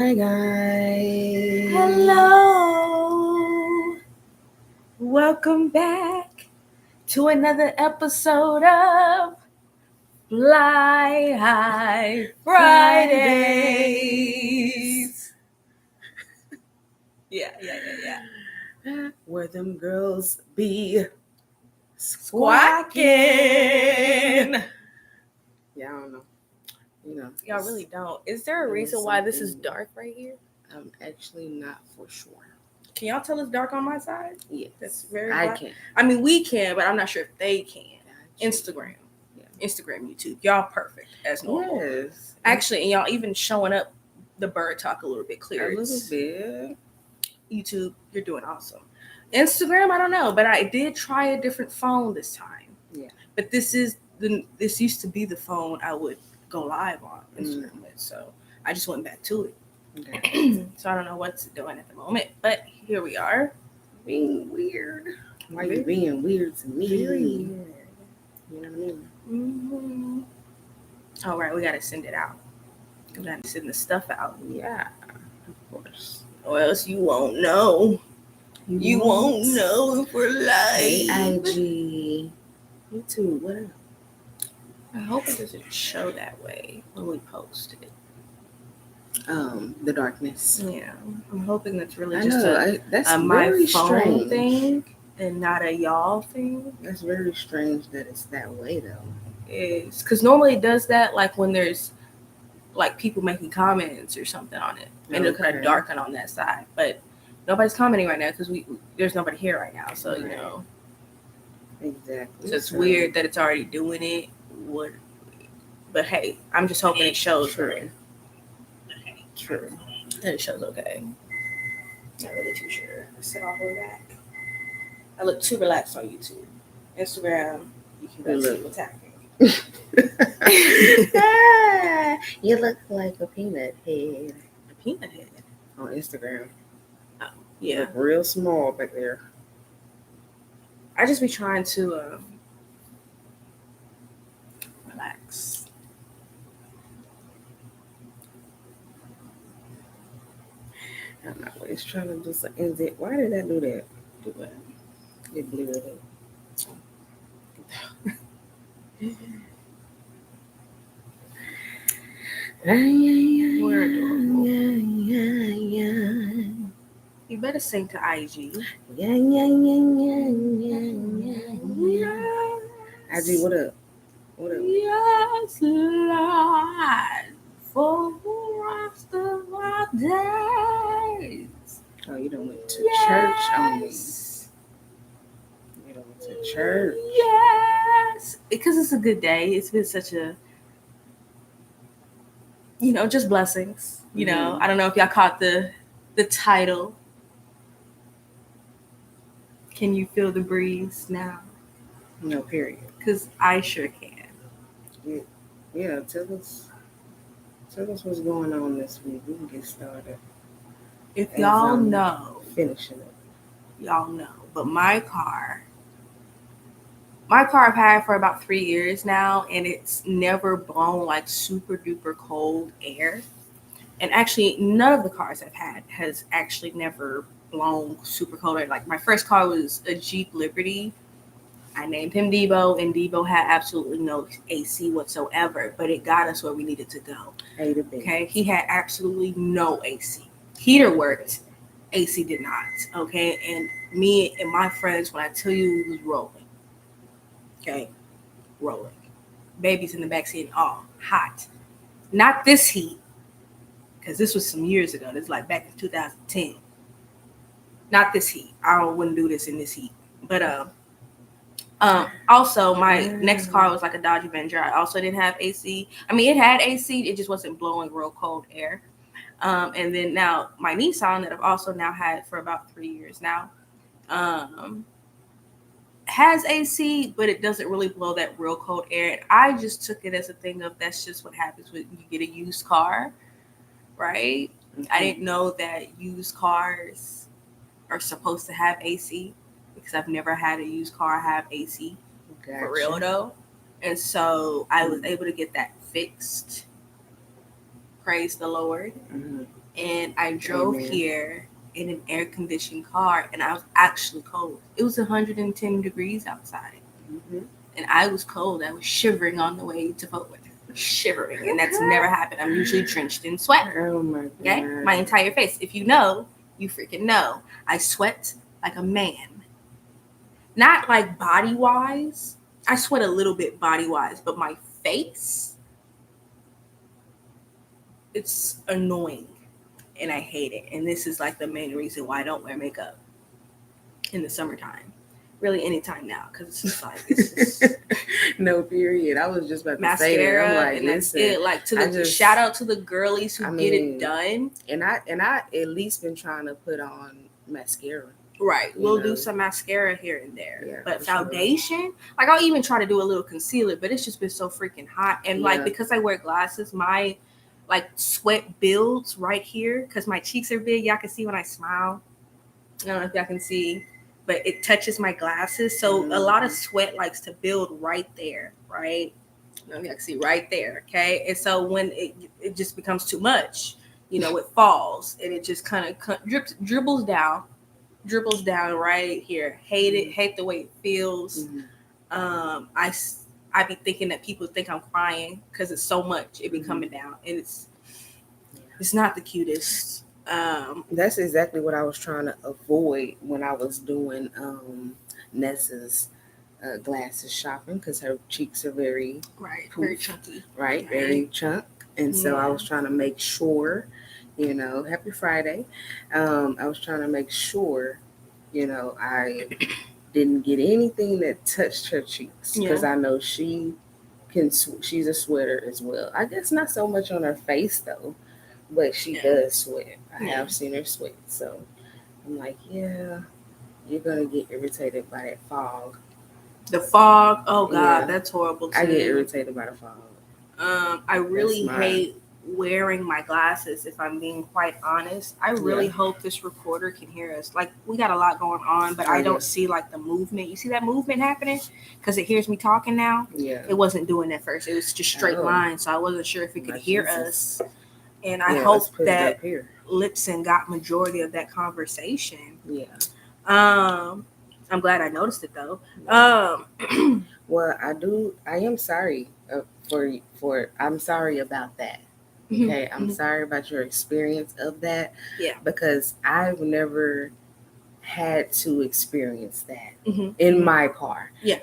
Hi guys. Hello. Welcome back to another episode of Fly High Fridays. Yeah. Where them girls be Squawking. Yeah, I don't know. Y'all really don't. Is there a reason why this is dark right here? I'm actually not for sure. Can y'all tell it's dark on my side? Yes, That's very I black. can. I mean, we can, but I'm not sure if they can. Gotcha. Instagram. Instagram, YouTube. Y'all perfect as normal. Yes. Actually, and y'all even showing up the BY.R.D Talk a little bit clearer. A little bit. YouTube, you're doing awesome. Instagram, I don't know, but I did try a different phone this time. Yeah. But this used to be the phone I would go live on Instagram with, so I just went back to it. Okay. So I don't know what's doing at the moment, but here we are. Being weird. Why you being weird to me? Very weird. You know what I mean? Mm-hmm. All right, we gotta send it out. We gotta send the stuff out. Yeah, of course. Or else you won't know. You won't know if we're live. Hey, IG. YouTube, what up? I hope it doesn't show that way when we post it. The darkness. Yeah, I'm hoping that's really I just know, that's a my very phone strange thing and not a y'all thing. That's very strange that it's that way, though. Is because normally it does that like when there's like people making comments or something on it, and it'll kind of darken on that side. But nobody's commenting right now because there's nobody here right now, so you know. Exactly. So it's weird that it's already doing it. But hey, I'm just hoping it shows. True. That it shows okay. Not really too sure. Sit all the way back. I look too relaxed on YouTube. Instagram, you can go see what's happening. You look like a peanut head. A peanut head? On Instagram. Oh, yeah. You look real small back there. I just be trying to relax. I'm always trying to do something. Why did that do that? Do what? It blew it up. We're adorable. You better sing to IG. IG, what up? What up? Yes, Lord, for the rest of our days. Oh, you done went to church on me. You done went to church. Yes, because it's a good day. It's been such a, just blessings. You know, I don't know if y'all caught the title. Can you feel the breeze now? No, period. Because I sure can. Yeah, tell us what's going on this week. We can get started. If y'all know, finishing it. Y'all know, but my car I've had for about 3 years now, and it's never blown like super duper cold air. And actually, none of the cars I've had has actually never blown super cold air. Like my first car was a Jeep Liberty. I named him Debo, and Debo had absolutely no AC whatsoever, but it got us where we needed to go. Okay, he had absolutely no AC. Heater worked, AC did not. Okay, and me and my friends, when I tell you, we was rolling. Okay, rolling. Babies in the backseat, all hot. Not this heat, because this was some years ago. This is like back in 2010. Not this heat. I wouldn't do this in this heat. But also my next car was like a Dodge Avenger. I also didn't have AC. I mean, it had AC. It just wasn't blowing real cold air. And then now my Nissan that I've also now had for about 3 years now has AC, but it doesn't really blow that real cold air. And I just took it as a thing of that's just what happens when you get a used car, right? Mm-hmm. I didn't know that used cars are supposed to have AC because I've never had a used car have AC. Gotcha. For real though. And so I was able to get that fixed. Praise the Lord. Mm-hmm. and I drove Amen. here in an air-conditioned car, and I was actually cold. It was 110 degrees outside, Mm-hmm. and I was cold. I was shivering on the way to Fort Worth. Shivering, and that's never happened. I'm usually drenched in sweat. Oh my God. Okay, my entire face. If you know, you freaking know. I sweat like a man. Not like body wise. I sweat a little bit body wise, but my face, it's annoying, and I hate it. And this is like the main reason why I don't wear makeup in the summertime. Really, anytime now, because it's just like it's just No, period. I was just about to say mascara, that. I'm like, and that's listen, it. Like, to the shout out to the girlies who get it done. And I at least been trying to put on mascara. Right, You we'll know. do some mascara here and there, Yeah, but for sure. foundation, like I'll even try to do a little concealer, but it's just been so freaking hot, and like Yeah. because I wear glasses, my like sweat builds right here because my cheeks are big. Y'all can see when I smile. I don't know if y'all can see, but it touches my glasses, so a lot of sweat likes to build right there, right? I don't know if y'all can see right there, okay? And so when it just becomes too much, you know, it falls and it just kind of dribbles down right here. Hate the way it feels. I be thinking that people think I'm crying because it's so much. It be coming down, and it's not the cutest. That's exactly what I was trying to avoid when I was doing Nessa's glasses shopping, because her cheeks are very very chunky, right, very chunk, and so I was trying to make sure, you know, happy Friday. I was trying to make sure, you know, I didn't get anything that touched her cheeks, because I know she can. She's a sweater as well. I guess not so much on her face though, but she does sweat. I have seen her sweat, so I'm like, yeah, you're gonna get irritated by that fog. The fog, oh God, that's horrible too. I get irritated by the fog. I really hate wearing my glasses, if I'm being quite honest. I really hope this recorder can hear us. Like, we got a lot going on, but I don't see like the movement. You see that movement happening? Because it hears me talking now. Yeah. It wasn't doing that first. It was just straight line, so I wasn't sure if it could hear us. And I hope that Lipson got majority of that conversation. Yeah. I'm glad I noticed it though. Well, I am sorry I'm sorry about that. Okay, I'm sorry about your experience of that. Yeah. Because I've never had to experience that in my car. Yeah.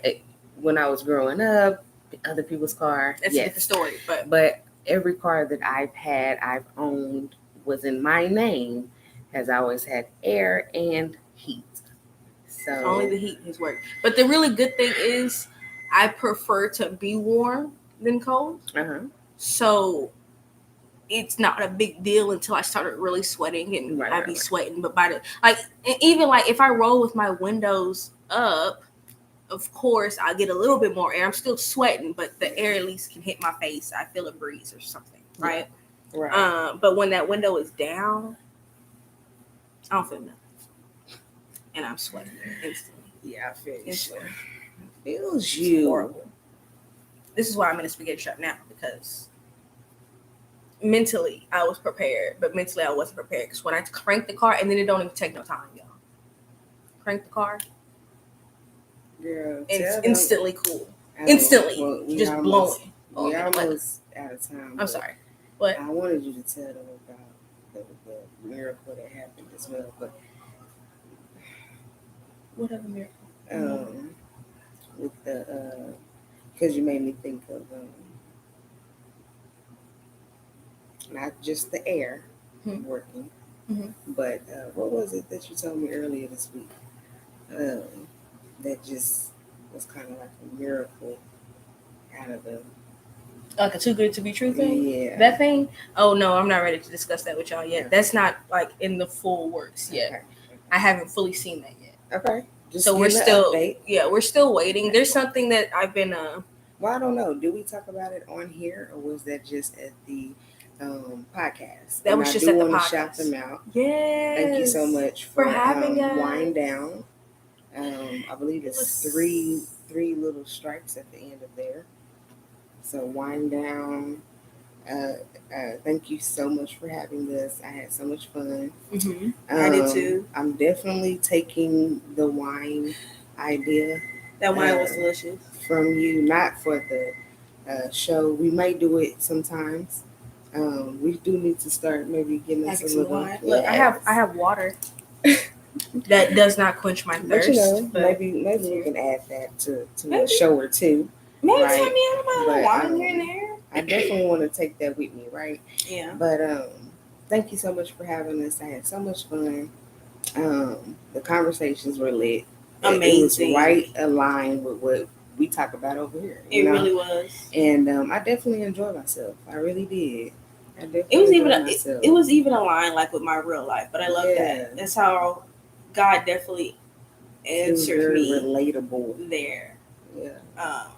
When I was growing up, other people's car. That's a different story. But every car that I've owned was in my name, has always had air and heat. So only the heat has worked. But the really good thing is I prefer to be warm than cold. So it's not a big deal until I started really sweating, and I be sweating. But by even if I roll with my windows up, of course I get a little bit more air. I'm still sweating, but the air at least can hit my face. I feel a breeze or something, right? Right. But when that window is down, I don't feel nothing, and I'm sweating instantly. Yeah, I feel you. Instantly. Feels you. Horrible. This is why I'm in a spaghetti trap now, because mentally I was prepared, but mentally I wasn't prepared, because when I crank the car, and then it don't even take no time, y'all. Crank the car. Girl, it's instantly cool. Instantly. Well, just blowing. We almost out of time. I'm sorry. What? I wanted you to tell them about the miracle that happened as well. But what other miracle? With the because you made me think of not just the air working, but what was it that you told me earlier this week? That just was kind of like a miracle out of the. Like a too good to be true thing? Yeah. That thing? Oh, no, I'm not ready to discuss that with y'all yet. Okay. That's not like in the full works yet. Okay. I haven't fully seen that yet. Okay. So we're still waiting. There's something that I've been well, I don't know. Did we talk about it on here, or was that just at the podcast? That was just at the podcast. I do want to shout them out. Yes. Thank you so much for having us. Wind Down. I believe it's three little strikes at the end of there. So Wind Down, Thank you so much for having this. I had so much fun. I did too. I'm definitely taking the wine idea. That wine was delicious. From you, not for the show. We might do it sometimes. We do need to start maybe getting us a little wine. Look, I have water. That does not quench my thirst. But maybe we can add that to a show or two. Maybe right? Tell me about wine here and there. I definitely want to take that with me, right? Yeah. But thank you so much for having us. I had so much fun. The conversations were lit. Amazing. It was right aligned with what we talk about over here. It really was. And I definitely enjoyed myself. I really did. It was even aligned like with my real life, but I love that. That's how God definitely answered me. Relatable there. Yeah.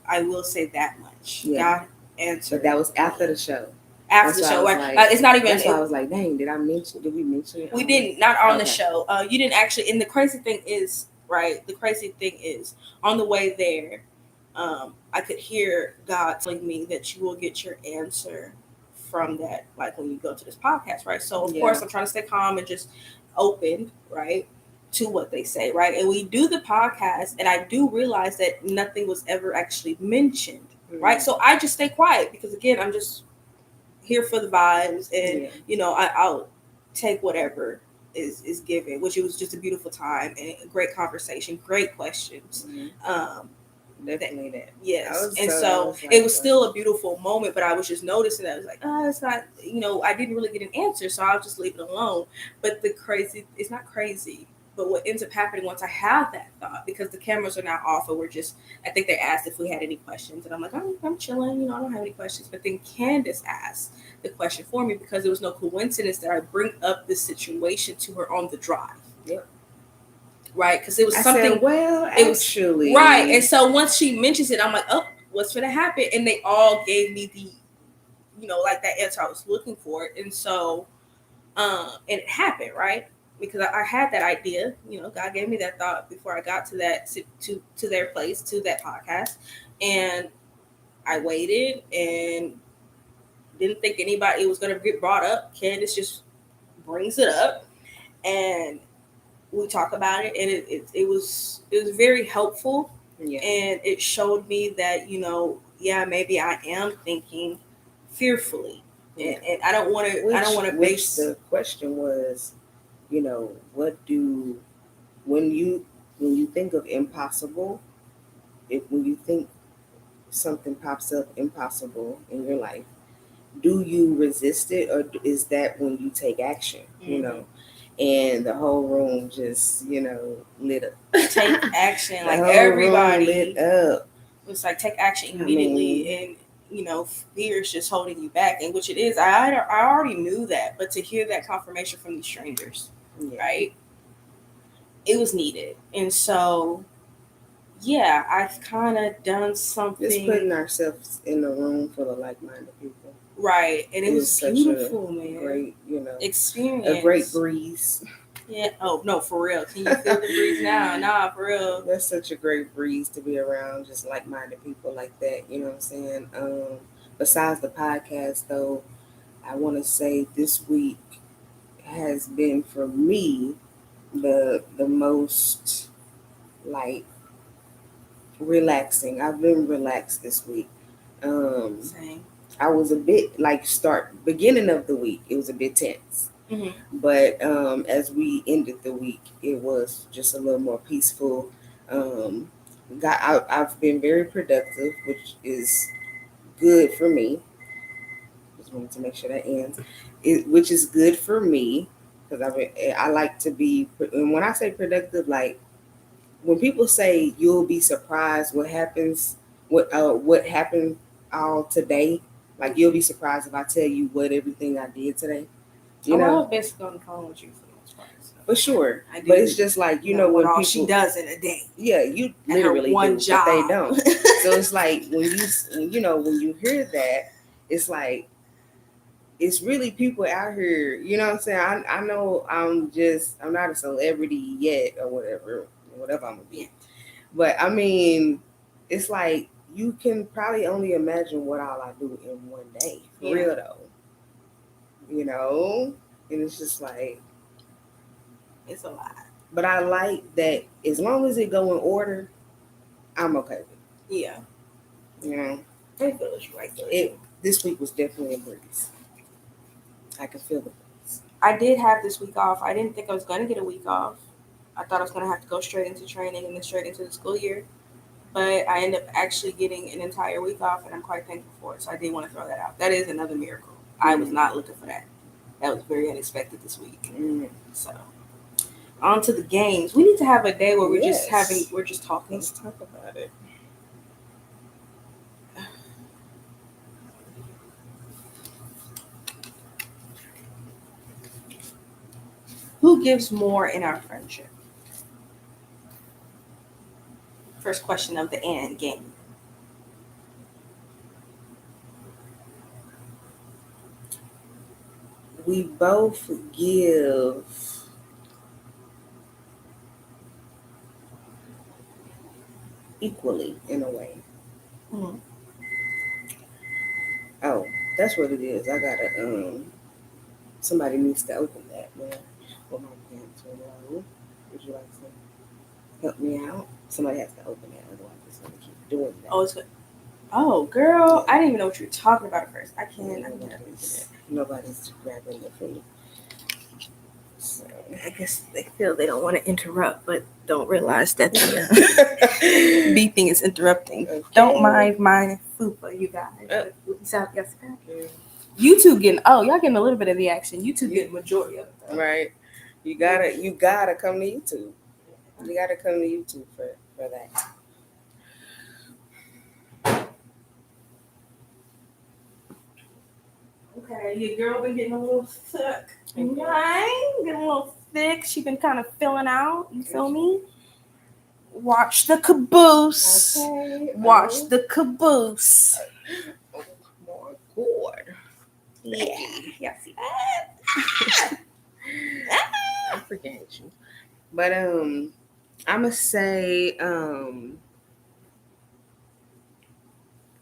I will say that much. Yeah. God answered. But that was after the show. After the show, right? It's not even. That's why I was like, dang, did we mention it? We didn't. Not on the show. You didn't actually. And the crazy thing is, right? The crazy thing is, on the way there, I could hear God telling me that you will get your answer from that, like when you go to this podcast, right? So of course, I'm trying to stay calm and just open, right, to what they say, right? And we do the podcast, and I do realize that nothing was ever actually mentioned, right? So I just stay quiet because, again, I'm just here for the vibes, and I'll take whatever is given, which it was just a beautiful time and a great conversation, great questions. Definitely that. Yes. It was still a beautiful moment, but I was just noticing that I was like, it's not, I didn't really get an answer, so I'll just leave it alone. But it's not crazy. But what ends up happening once I have that thought, because the cameras are now off, and I think they asked if we had any questions, and I'm like, I'm chilling, I don't have any questions. But then Kandice asked the question for me, because it was no coincidence that I bring up this situation to her on the drive. Yep. Right, because it was something. Said, well, actually, right, and so once she mentions it, I'm like, oh, what's gonna happen? And they all gave me the, like that answer I was looking for, and so, and it happened, right? Because I had that idea, God gave me that thought before I got to that to their place, to that podcast, and I waited and didn't think anybody was gonna get brought up. Kandice just brings it up, and we talk about it, and it was very helpful. Yeah. And it showed me that, maybe I am thinking fearfully. Yeah. And I don't want to base. The question was, when you think of impossible, when you think something pops up impossible in your life, do you resist it, or is that when you take action? Mm-hmm. And the whole room just, lit up. Take action, like everybody lit up. It's like take action immediately, and fear is just holding you back, and which it is. I already knew that, but to hear that confirmation from these strangers, right? It was needed, and so I've kind of done something. Just putting ourselves in the room full of like-minded people. Right, and it was beautiful, man. Great, experience. A great breeze. Yeah. Oh no, for real. Can you feel the breeze now? Nah, for real. That's such a great breeze to be around, just like-minded people like that. You know what I'm saying? Besides the podcast, though, I want to say this week has been for me the most relaxing. I've been relaxed this week. Same. I was a bit beginning of the week, it was a bit tense. Mm-hmm. But as we ended the week, it was just a little more peaceful. I've been very productive, which is good for me. Just wanted to make sure that ends. Which is good for me, because I like to be. And when I say productive, like when people say you'll be surprised what happens, what happened all today. Like, you'll be surprised if I tell you what everything I did today. I was basically on the phone with you for the most part. So. For sure. But it's just like, when all people, she does in a day. Yeah, you literally one do, job. But they don't. So it's like, when you hear that, it's like, it's really people out here, you know what I'm saying? I know I'm not a celebrity yet, or whatever I'm going to be. But I mean, it's like, you can probably only imagine what all I do in one day. For real though. You know? And it's just like, it's a lot. But I like that as long as it go in order, I'm okay with it. Yeah. You know? I feel it's right there. This week was definitely a breeze. I can feel the breeze. I did have this week off. I didn't think I was going to get a week off. I thought I was going to have to go straight into training and then straight into the school year. But I ended up actually getting an entire week off, and I'm quite thankful for it. So I did want to throw that out. That is another miracle. I was not looking for that. That was very unexpected this week. So on to the games. We need to have a day where we're just talking. Let's talk about it. Who gives more in our friendship? First question of the end game. We both give equally in a way. Mm-hmm. Oh, that's what it is. I gotta somebody needs to open that, man. Well, my pants are low. Would you like to help me out? Somebody has to open it, otherwise it's gonna keep doing that. Oh, it's good. Oh, girl, I didn't even know what you were talking about at first. I can't. Nobody's grabbing the food. So I guess they feel they don't want to interrupt, but don't realize that the beeping is interrupting. Okay. Don't mind my fupa, you guys. YouTube getting y'all getting a little bit of the action. YouTube getting majority of it. Though. Right. You gotta come to YouTube. You gotta come to YouTube for that. Okay, your girl been getting a little thick. Right? Getting a little thick. She been kind of filling out. You feel me? Watch the caboose. Okay. Watch the caboose. Oh my God. Yeah. Yeah, see that? I forget you. But I'ma say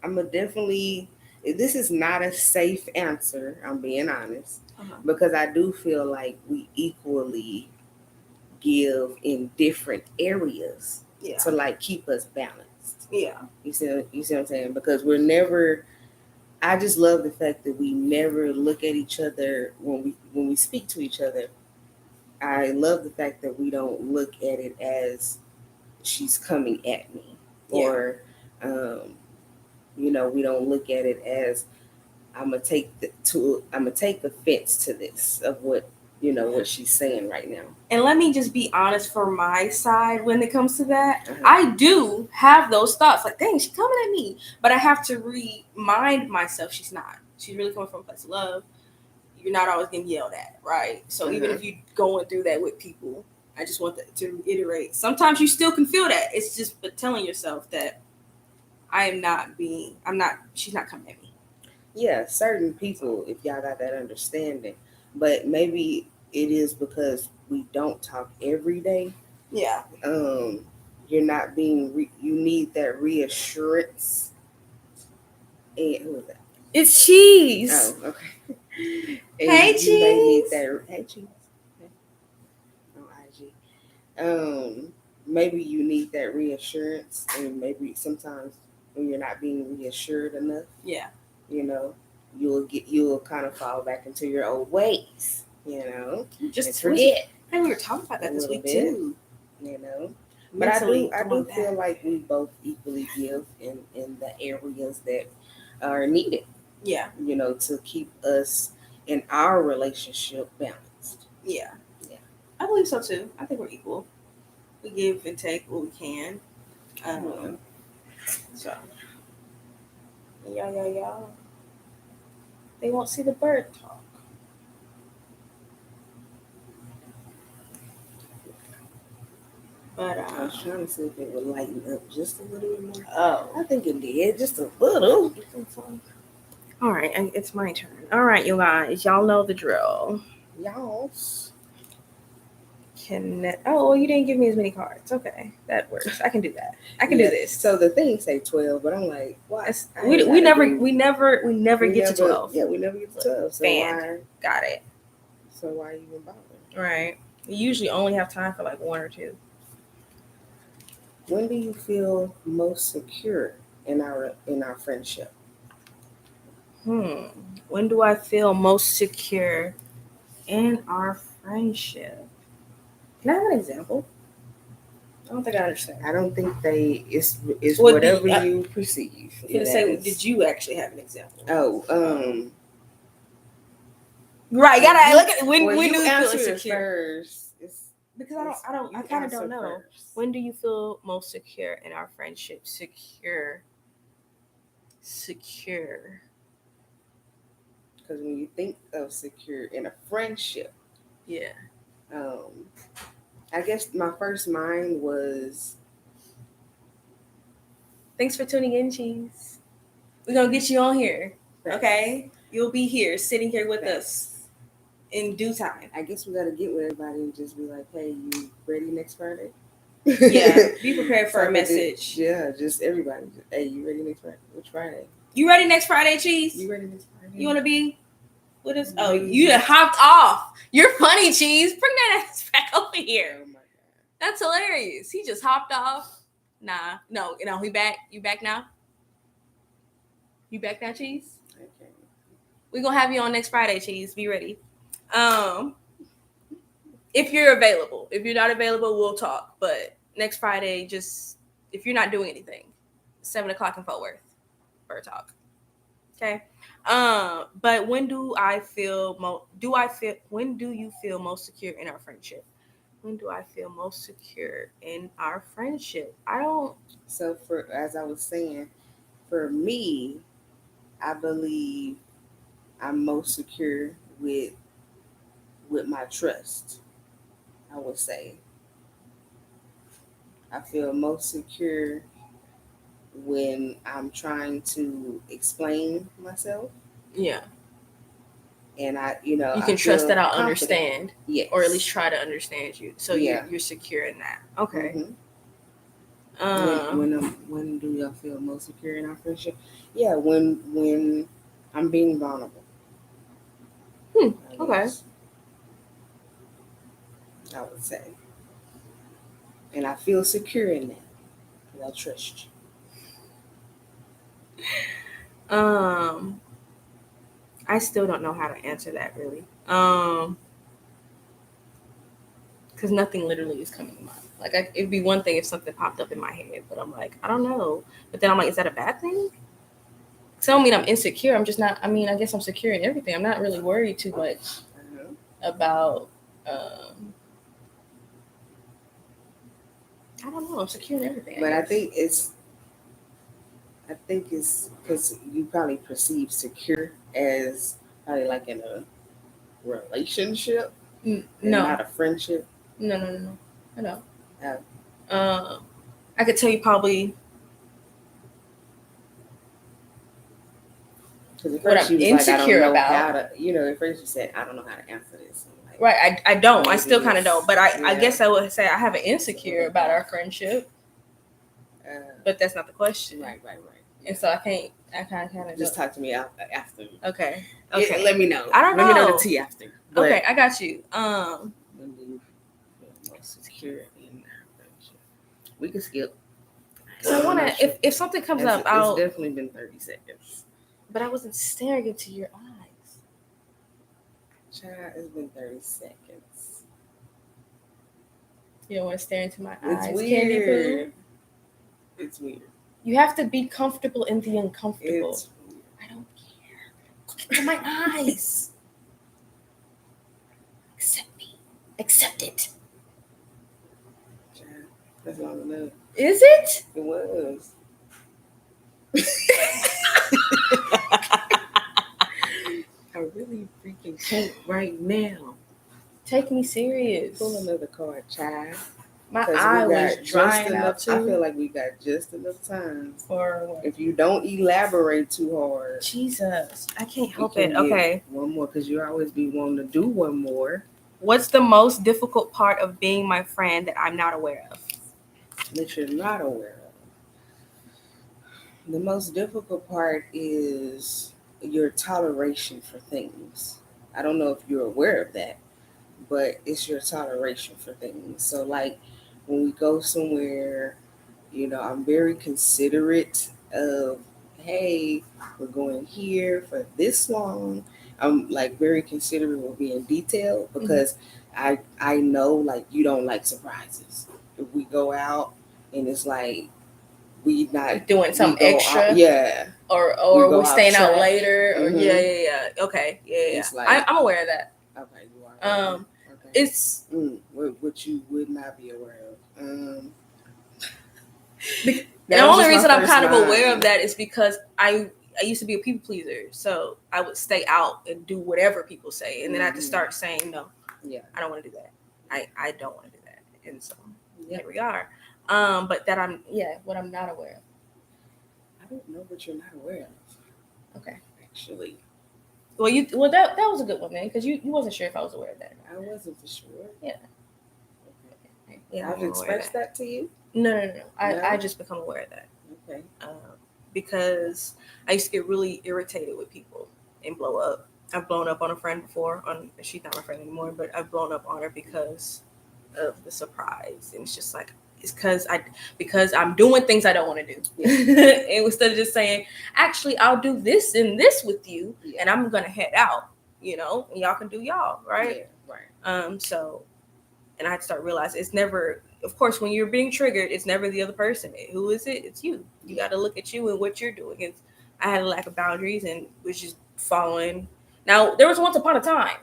I'ma definitely, this is not a safe answer, I'm being honest. Because I do feel like we equally give in different areas to like keep us balanced. Yeah. You see what I'm saying? Because we're never, I just love the fact that we never look at each other when we speak to each other. I love the fact that we don't look at it as she's coming at me, or we don't look at it as I'm gonna take offense to this of what she's saying right now. And let me just be honest for my side when it comes to that. I do have those thoughts like, dang, she's coming at me. But I have to remind myself she's not. She's really coming from a place of love. You're not always getting yelled at, right? So even if you're going through that with people, I just want to reiterate. Sometimes you still can feel that. It's just telling yourself that she's not coming at me. Yeah, certain people, if y'all got that understanding. But maybe it is because we don't talk every day. Yeah. You're not being, you need that reassurance. And who is that? It's Cheese. Oh, okay. Hey, Cheese. You may need that. Hey, Cheese. On IG. Maybe you need that reassurance, and maybe sometimes when you're not being reassured enough. Yeah. You'll kind of fall back into your old ways, just forget. And we were talking about that this week too, But I do feel like we both equally give in the areas that are needed. Yeah. To keep us in our relationship balanced. Yeah. Yeah. I believe so too. I think we're equal. We give and take what we can. So. Yeah. They won't see the BYRD talk. But I was trying to see if it would lighten up just a little bit more. Oh. I think it did, just a little. All right, it's my turn. All right, you guys. Y'all know the drill. Y'all. Oh, well, you didn't give me as many cards. Okay, that works. I can do that. I can do this. So the thing say 12, but I'm like, why? We never get to 12. Yeah, we never get to 12. So why? Got it. So why even bother? Right. We usually only have time for like one or two. When do you feel most secure in our friendship? When do I feel most secure in our friendship? Can I have an example? I don't think I understand. I don't think it's whatever you perceive. Did you actually have an example? Oh, right. Gotta look at when do you feel secure? First, because I kind of don't know. First. When do you feel most secure in our friendship? Secure. Because when you think of secure in a friendship, yeah. I guess my first mind was. Thanks for tuning in, Cheese. We're gonna get you on here. Thanks. Okay, you'll be here, sitting here with us in due time. I guess we gotta get with everybody and just be like, "Hey, you ready next Friday?" Yeah, be prepared for a message. Just everybody. Hey, you ready next Friday? Which Friday? You ready next Friday, Cheese? You ready next Friday? You want to be with us? Oh, you hopped off. You're funny, Cheese. Bring that ass back over here. Oh my god, that's hilarious. He just hopped off. Nah, no, he back. You back now? You back now, Cheese? Okay. We're gonna have you on next Friday, Cheese. Be ready. If you're available. If you're not available, we'll talk. But next Friday, just if you're not doing anything, 7:00 in Fort Worth, BY.R.D Talk. Okay. But when do you feel most secure in our friendship? When do I feel most secure in our friendship? I don't. So as I was saying, for me, I believe I'm most secure with my trust. I would say I feel most secure when I'm trying to explain myself. Yeah. And you can trust that I'll understand. Yes. Or at least try to understand you. So you're secure in that. Okay. Mm-hmm. When do y'all feel most secure in our friendship? Yeah, when I'm being vulnerable. Okay. I would say. And I feel secure in that. Because I trust you. I still don't know how to answer that really. Because nothing literally is coming to mind. Like, it'd be one thing if something popped up in my head, but I'm like, I don't know. But then I'm like, is that a bad thing? So I don't mean I'm insecure. I'm just not. I mean, I guess I'm secure in everything. I'm not really worried too much about. I don't know. I'm secure in everything. But I think it's because you probably perceive secure as probably like in a relationship, no, not a friendship. No. I know. I could tell you probably what I'm insecure about. At first you said I don't know how to answer this. Like, right, I don't. I still kind of don't. But I guess I would say I have an insecure about our friendship. But that's not the question. Right. And so I kind of just talk to me after. Okay. Yeah, let me know. I don't know. Let me know the tea after. But okay, I got you. When do you feel most secure in our friendship? We can skip. So I want to. If something comes up, it's definitely been 30 seconds. But I wasn't staring into your eyes. Child, it's been 30 seconds. You don't want to stare into my eyes. It's weird. It's weird. You have to be comfortable in the uncomfortable. It's weird. I don't care. Look into my eyes. Accept me. Accept it. Child, that's long enough. Is it? It was. I really freaking can't right now. Take me serious. Pull another card, child. My eye was drying out too. I feel like we got just enough time. For what? If you don't elaborate too hard. Jesus, I can't help it. Okay. One more, because you always be wanting to do one more. What's the most difficult part of being my friend that I'm not aware of? That you're not aware of. The most difficult part is your toleration for things. I don't know if you're aware of that, but it's your toleration for things. So, like when we go somewhere, I'm very considerate of, hey, we're going here for this long. I'm like very considerate of being detailed because I know like you don't like surprises. If we go out and it's like we not doing something extra, or we're staying out later, or okay, It's like, I'm aware of that. Okay, you are. Okay. It's what you would not be aware of. the only reason I'm kind of aware of that is because I used to be a people pleaser, so I would stay out and do whatever people say, and then I had to start saying no. Yeah, I don't want to do that. I don't want to do that, and so here we are. But that what I'm not aware of. I don't know what you're not aware of. Okay, actually. Well, that was a good one, man, because you wasn't sure if I was aware of that. I wasn't for sure. Yeah. Okay. Yeah, I've expressed that to you. No. I just become aware of that. Okay. Because I used to get really irritated with people and blow up. I've blown up on a friend before. She's not my friend anymore, but I've blown up on her because of the surprise, and it's just like it's because I'm doing things I don't want to do. Yeah. And instead of just saying, actually, I'll do this and this with you, and I'm gonna head out. And y'all can do y'all, right? Yeah, right. So, and I had to start realizing it's never. Of course, when you're being triggered, it's never the other person. Who is it? It's you. You got to look at you and what you're doing. I had a lack of boundaries and was just following. Now, there was once upon a time,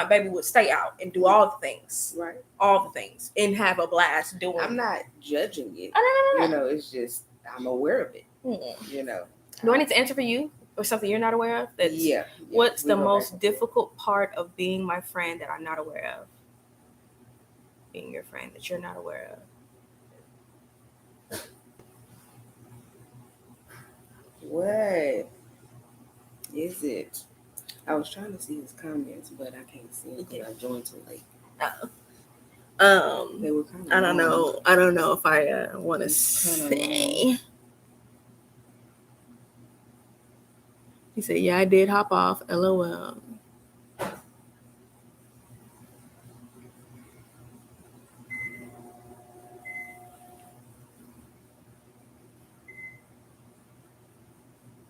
baby would stay out and do all the things. Right. All the things. And have a blast doing it. I'm not judging it. No. It's just, I'm aware of it. Do I need to answer for you or something you're not aware of? Yeah. What's the most difficult part of being my friend that I'm not aware of? Being your friend that you're not aware of. What is it? I was trying to see his comments, but I can't see it because I joined too late. They were kind of I don't know. I don't know if I want to say. He said, "Yeah, I did hop off. LOL."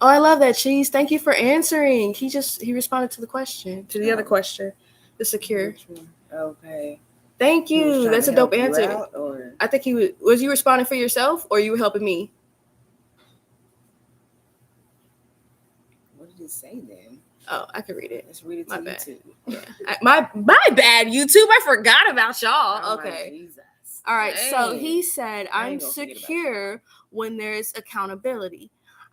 Oh, I love that, Cheese. Thank you for answering. He responded to the question, to the other question, the secure. Okay. Thank you. That's a dope answer. I think was you responding for yourself or you were helping me? What did it say then? Oh, I can read it. Let's read it to YouTube. Yeah. My bad, YouTube. I forgot about y'all. Okay. Jesus. All right. Dang. So he said, I'm secure when there's accountability.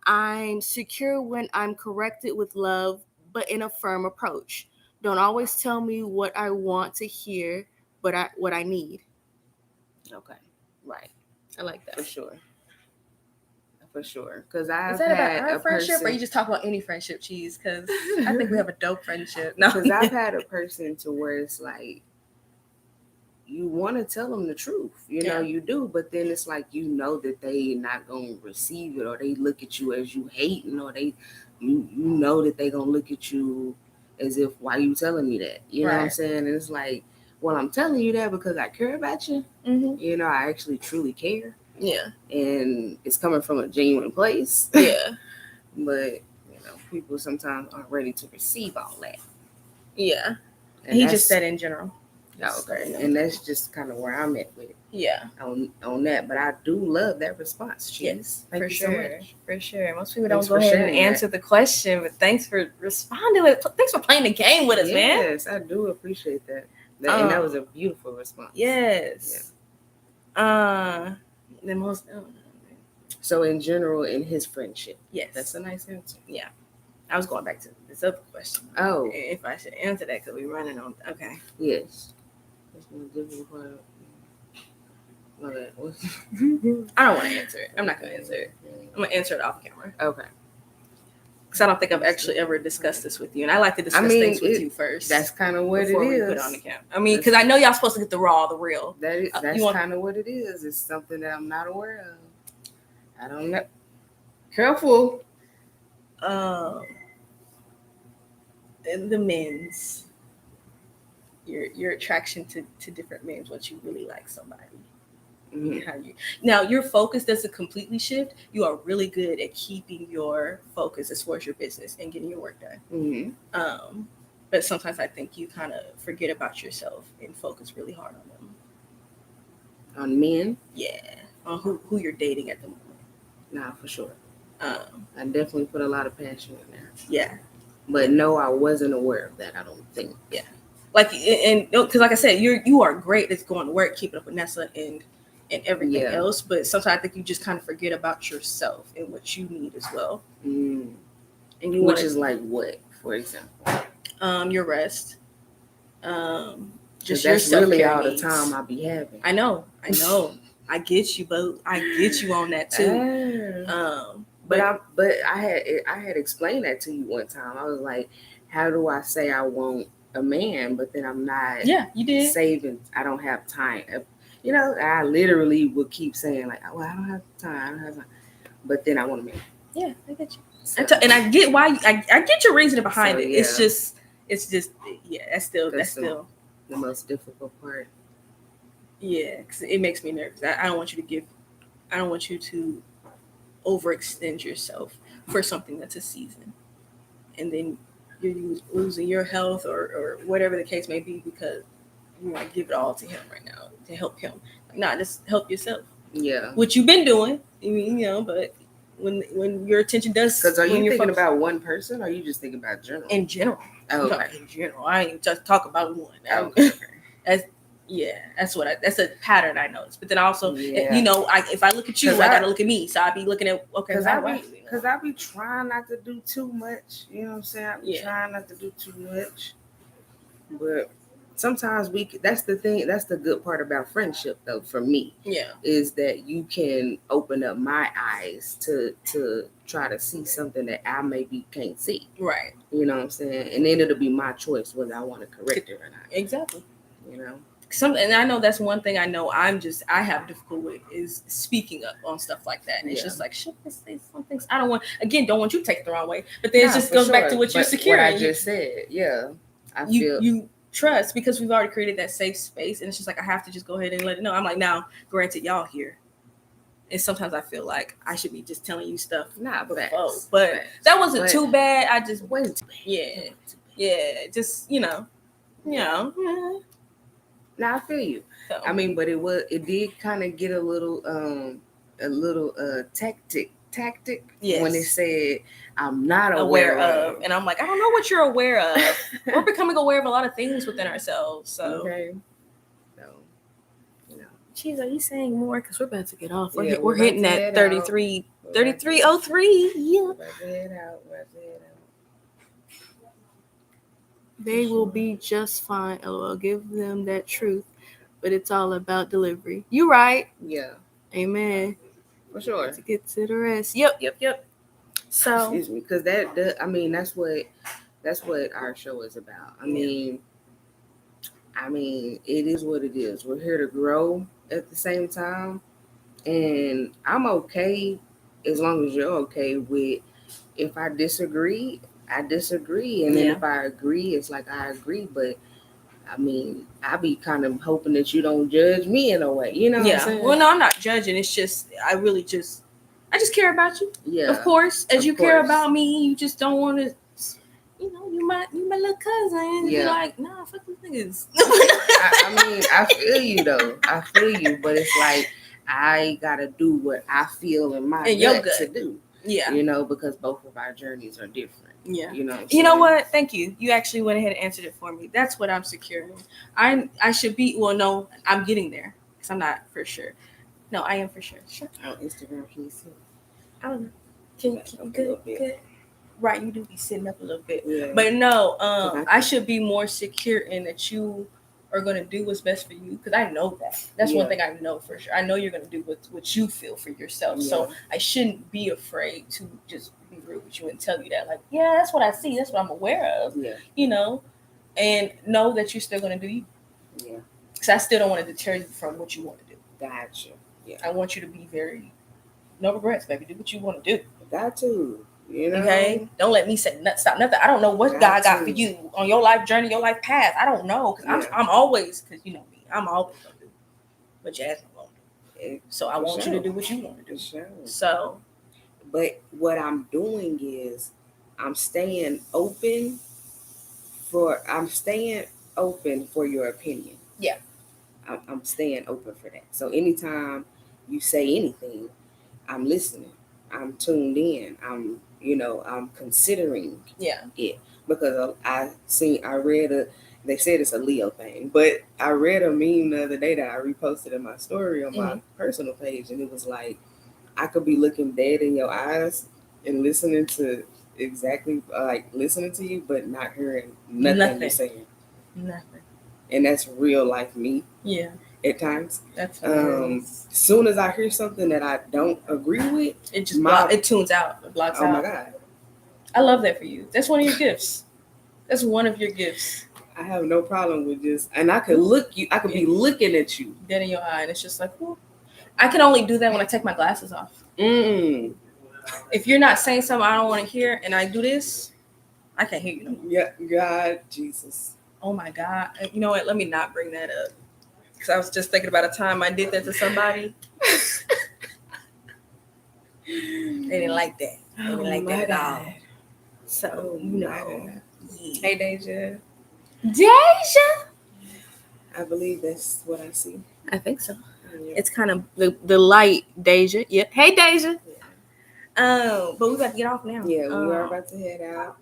I'm secure when I'm corrected with love, but in a firm approach. Don't always tell me what I want to hear, but what I need. Okay. Right. I like that. For sure. Because I've had about our friendship, or you just talk about any friendship, Cheese? Because I think we have a dope friendship. No, because I've had a person to where it's like you want to tell them the truth, you do, but then it's like that they not gonna receive it, or they look at you as you hating, or they you know that they gonna look at you as if, why you telling me that? You know what I'm saying? And it's like, well, I'm telling you that because I care about you. Mm-hmm. I actually truly care. Yeah. And it's coming from a genuine place. Yeah. But, people sometimes aren't ready to receive all that. Yeah. And he just said in general. Oh, okay. And that's just kind of where I'm at with it. Yeah. On that. But I do love that response, Cheese. Yes, Thank you so much. For sure. Most people don't go ahead and answer the question, but thanks for responding with it. Thanks for playing the game with us, man. Yes, I do appreciate that. And that was a beautiful response. Yes. Yeah. The most. So in general, in his friendship. Yes. That's a nice answer. Yeah. I was going back to this other question. Oh. If I should answer that, because we're running on. Okay. Yes. That's the difficult part. Okay. I don't want to answer it. I'm not going to answer it. I'm going to answer it off camera. Okay. Because I don't think I've actually ever discussed this with you, and I like to discuss things with you first. That's kind of what before it we is. put it on the camera. I mean, because I know y'all supposed to get the raw, the real. That's kind of what it is. It's something that I'm not aware of. I don't know. Careful. The men's, your attraction to different men, what you really like somebody. Mm-hmm. How you now your focus doesn't completely shift. You are really good at keeping your focus as far as your business and getting your work done. Mm-hmm. But sometimes I think you kind of forget about yourself and focus really hard on them. On men? Yeah. On who you're dating at the moment. Nah, for sure. I definitely put a lot of passion in there. Yeah. But no, I wasn't aware of that, I don't think. Yeah. Like, and because like I said, you are great at going to work, keeping up with Nessa and everything else. But sometimes I think you just kind of forget about yourself and what you need as well. Mm. And you Which is like what, for example? Your rest. Just that's really all the time I be having. I know. I get you, but I get you on that too. But I had explained that to you one time. I was like, how do I say I want a man, but then I'm not? Yeah, you did. Saving. I don't have time. You know, I literally would keep saying like, well, I don't have time. But then I want a man. Yeah, I get you. So, and I get why I get your reasoning behind it. Yeah. It's just that's still the most difficult part. Yeah, because it makes me nervous. I don't want you to overextend yourself for something that's a season, and then you're losing your health or whatever the case may be because you might give it all to him right now to help him. Like, nah, just help yourself. Yeah, which you've been doing. I mean, but when your attention does, because are you thinking about one person, or are you just thinking about general? In general. Oh, okay. In general, I ain't just talk about one. Okay. That's a pattern I noticed. But then also, if I look at you, I gotta look at me. So I be looking at because I be trying not to do too much. You know what I'm saying? I be trying not to do too much. But sometimes that's the thing. That's the good part about friendship, though. For me, is that you can open up my eyes to try to see something that I maybe can't see. Right. You know what I'm saying? And then it'll be my choice whether I want to correct it or not. Exactly. You know. And I know that's one thing I know I have difficulty with is speaking up on stuff like that. And it's just like, should I say some things? Don't want you to take it the wrong way. But then it just goes back to what you're securing. What I just said, I feel you trust because we've already created that safe space, and it's just like I have to just go ahead and let it know. I'm like, now, granted, y'all here, and sometimes I feel like I should be just telling you stuff. But that wasn't too bad. I just wasn't. Just Now I feel you. So, I mean, but it did kind of get a little tactic when it said I'm not aware of. And I'm like, I don't know what you're aware of. We're becoming aware of a lot of things within ourselves. So okay. So, Geez, are you saying more? Because we're about to get off. We're hitting that 3303. Yeah. We're about to head out. They will be just fine. LOL. Give them that truth, but it's all about delivery. You right? Yeah. Amen. For sure. To get to the rest. Yep. So excuse me, because that's what our show is about. I mean, it is what it is. We're here to grow at the same time, and I'm okay as long as you're okay with. If I disagree, and then if I agree, it's like I agree. But I mean, I be kind of hoping that you don't judge me in a way, you know? Yeah. What I'm saying? Well, no, I'm not judging. It's just I just care about you. Yeah. Of course, care about me, you just don't want to. You my little cousin. Yeah. You're like, nah, fuck these niggas. I mean, I feel you though. I feel you, but it's like I gotta do what I feel in my gut to do. Yeah. Because both of our journeys are different. Yeah. You know what? Thank you. You actually went ahead and answered it for me. That's what I'm securing. I should be. Well, no, I'm getting there because I'm not for sure. No, I am for sure. Sure. On Instagram, can you see? I don't know. Can you good? Right, you do be sitting up a little bit. Yeah. But no, I should be more secure in that you are going to do what's best for you because I know that. That's one thing I know for sure. I know you're going to do what you feel for yourself. Yeah. So I shouldn't be afraid to just be agree with you and tell you that, like, yeah, that's what I see. That's what I'm aware of. Yeah. You know, and know that you're still going to do you. Yeah. Because I still don't want to deter you from what you want to do. Gotcha. Yeah. I want you to be no regrets, baby. Do what you want to do. Got to. You know? Okay? Don't let me say stop nothing. I don't know what God got for you on your life journey, your life path. I don't know. Because I'm always, because you know me, I'm always going to do what Jazzmen won't do. So I want you to do what you want to do. Sure. So. But what I'm doing is I'm staying open for your opinion. Yeah. I'm staying open for that. So anytime you say anything, I'm listening. I'm tuned in. I'm considering it, because they said it's a Leo thing, but I read a meme the other day that I reposted in my story on my personal page, and it was like, I could be looking dead in your eyes and listening to listening to you, but not hearing nothing you're saying. Nothing. And that's real life me. Yeah. At times. That's as soon as I hear something that I don't agree with, it just it tunes out. It blocks out. Oh my God. I love that for you. That's one of your gifts. That's one of your gifts. I have no problem with just, and I could be looking at you dead in your eye, and it's just like, whoop. I can only do that when I take my glasses off. If you're not saying something I don't want to hear, and I do this, I can't hear you no more. Yeah, God, Jesus. Oh my God. You know what? Let me not bring that up. Because I was just thinking about a time I did that to somebody. They didn't like that. They didn't like that at all. So, Yeah. Hey, Deja. Deja! I believe that's what I see. I think so. Yeah. It's kind of the light, Deja. Yep. Hey, Deja. Yeah. But we got to get off now. Yeah, we are about to head out.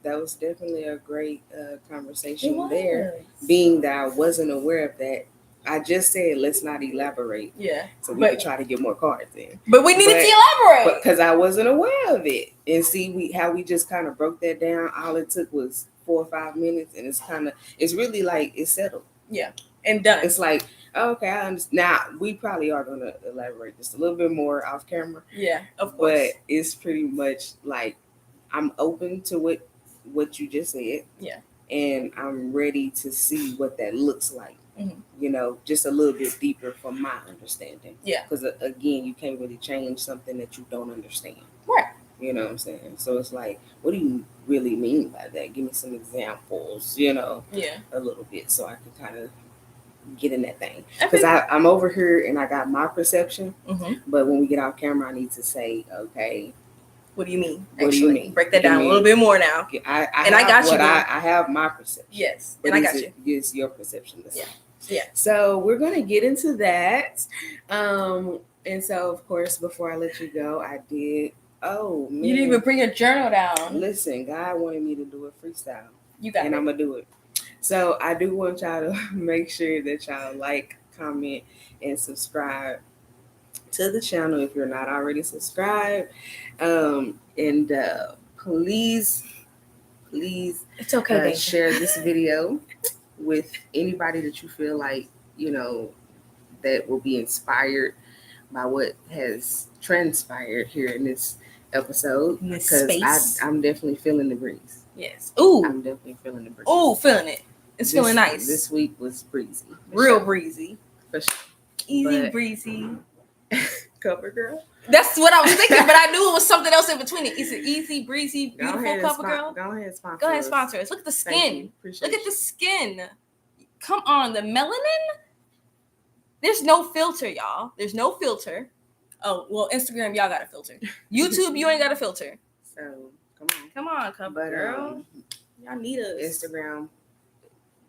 That was definitely a great conversation there. Being that I wasn't aware of that, I just said let's not elaborate. Yeah. So we could try to get more cards in. But we needed to elaborate. Because I wasn't aware of it. And see how we just kind of broke that down. All it took was 4 or 5 minutes, and it's really like it's settled. Yeah. And done. It's like, okay, I understand. Now, we probably are going to elaborate just a little bit more off camera. Yeah, of course. But it's pretty much like I'm open to what you just said. Yeah. And I'm ready to see what that looks like. Mm-hmm. Just a little bit deeper from my understanding. Yeah. Because, again, you can't really change something that you don't understand. Right. You know what I'm saying? So it's like, what do you really mean by that? Give me some examples, Yeah. A little bit so I can kind of get in that thing. Because I'm over here and I got my perception. Mm-hmm. But when we get off camera, I need to say, okay. What do you mean? What do you mean? Break that down a little bit more now. I got you. I have my perception. Yes. And I got you. It's your perception. Yeah. So we're going to get into that. And so, of course, before I let you go, I did. Oh, man. You didn't even bring your journal down. Listen, God wanted me to do a freestyle. You got it. And I'm going to do it. So I do want y'all to make sure that y'all like, comment, and subscribe to the channel if you're not already subscribed. And please, it's okay, share this video with anybody that you feel like, that will be inspired by what has transpired here in this episode. Because I'm definitely feeling the breeze. Yes. Ooh. I'm definitely feeling the breeze. Ooh, feeling it. It's feeling nice. This week was breezy. Real breezy. For sure. Easy breezy. Cover girl. That's what I was thinking, but I knew it was something else in between it. Is it easy, breezy, beautiful cover girl? Go ahead, sponsor. Go ahead, sponsor us. Look at the skin. Look at the skin. Come on, the melanin. There's no filter, y'all. There's no filter. Oh, well, Instagram, y'all got a filter. YouTube, you ain't got a filter. So, come on, cover girl. Y'all need us. Instagram,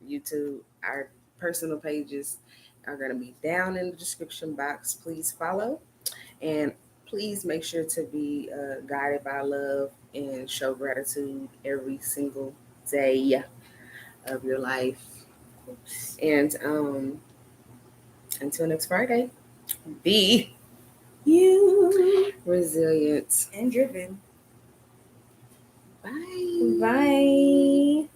YouTube, our personal pages are going to be down in the description box. Please follow. And please make sure to be guided by love and show gratitude every single day of your life. And until next Friday, be you resilient and driven. Bye. Bye.